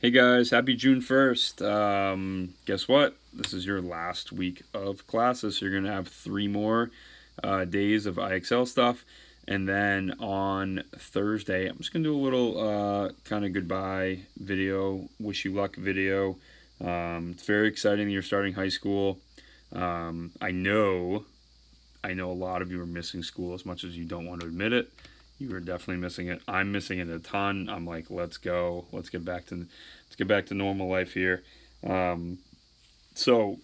Hey guys, happy June 1st. Guess what? This is your last week of classes. So you're going to have 3 more days of IXL stuff. And then on Thursday, I'm just going to do a little kind of goodbye video, wish you luck video. It's very exciting that you're starting high school. I know a lot of you are missing school as much as you don't want to admit it. You are definitely missing it. I'm missing it a ton. I'm like, let's go. Let's get back to normal life here. So,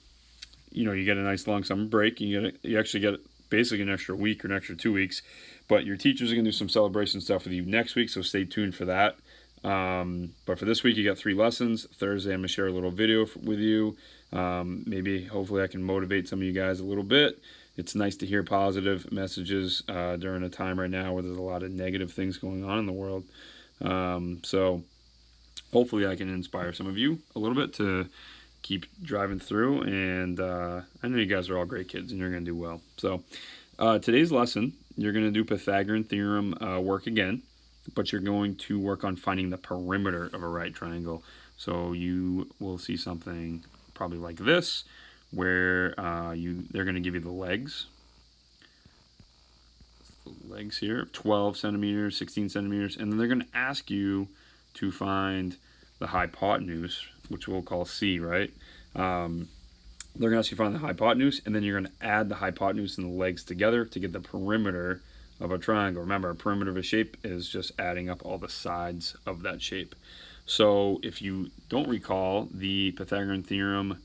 you get a nice long summer break. You actually get basically an extra week or an extra 2 weeks. But your teachers are gonna do some celebration stuff with you next week, so stay tuned for that. But for this week, you got 3 lessons. Thursday, I'm gonna share a little video with you. Maybe, hopefully, I can motivate some of you guys a little bit. It's nice to hear positive messages during a time right now where there's a lot of negative things going on in the world. So hopefully I can inspire some of you a little bit to keep driving through. And I know you guys are all great kids and you're going to do well. So today's lesson, you're going to do Pythagorean theorem work again, but you're going to work on finding the perimeter of a right triangle. So you will see something probably like this, where they're going to give you the legs. The legs here, 12 centimeters, 16 centimeters, and then they're going to ask you to find the hypotenuse, which we'll call C, right? They're going to ask you to find the hypotenuse, and then you're going to add the hypotenuse and the legs together to get the perimeter of a triangle. Remember, a perimeter of a shape is just adding up all the sides of that shape. So if you don't recall, the Pythagorean theorem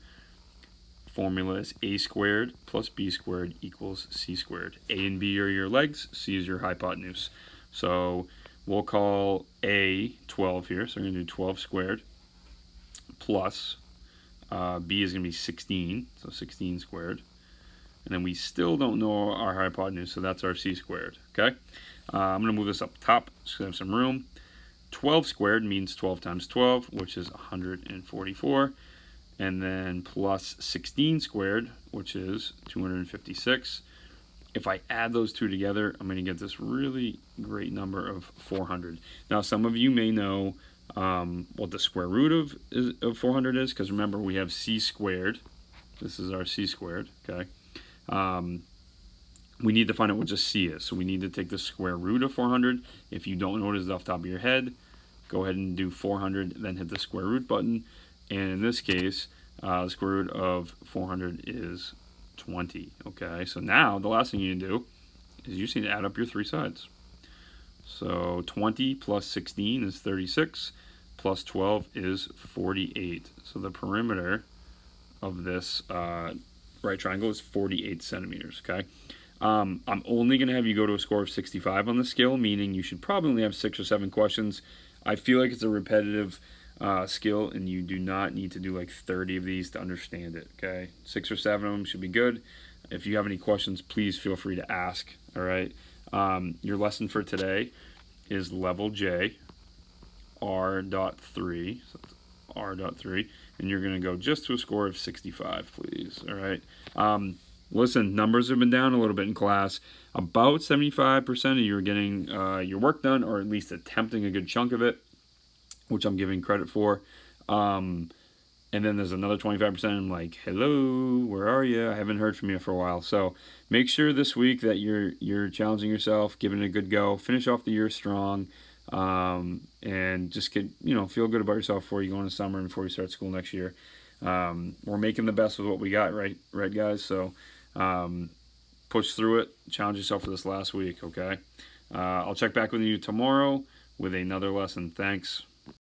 formula is a squared plus b squared equals c squared. A and b are your legs, c is your hypotenuse. So we'll call a 12 here, so we're going to do 12 squared plus b is going to be 16, so 16 squared. And then we still don't know our hypotenuse, so that's our c squared, okay? I'm going to move this up top so we have some room. 12 squared means 12 times 12, which is 144. And then plus 16 squared, which is 256. If I add those two together, I'm going to get this really great number of 400. Now, some of you may know what the square root of 400 is, because remember, we have c squared. This is our c squared, okay? We need to find out what just c is. So we need to take the square root of 400. If you don't know what it is off the top of your head, go ahead and do 400, then hit the square root button. And in this case, the square root of 400 is 20, okay? So now, the last thing you need to do is you just need to add up your 3 sides. So 20 plus 16 is 36, plus 12 is 48. So the perimeter of this right triangle is 48 centimeters, okay? I'm only going to have you go to a score of 65 on the scale, meaning you should probably only have 6 or 7 questions. I feel like it's a repetitive skill, and you do not need to do like 30 of these to understand it, okay? 6 or 7 of them should be good. If you have any questions, please feel free to ask, all right? Your lesson for today is level J, R.3, so that's R.3, and you're going to go just to a score of 65, please, all right? Listen, numbers have been down a little bit in class. About 75% of you are getting your work done, or at least attempting a good chunk of it, which I'm giving credit for. And then there's another 25% I'm like, hello, where are you? I haven't heard from you for a while. So make sure this week that you're challenging yourself, giving it a good go, finish off the year strong, and just feel good about yourself before you go into summer and before you start school next year. We're making the best with what we got, right guys? So push through it, challenge yourself for this last week, okay? I'll check back with you tomorrow with another lesson. Thanks.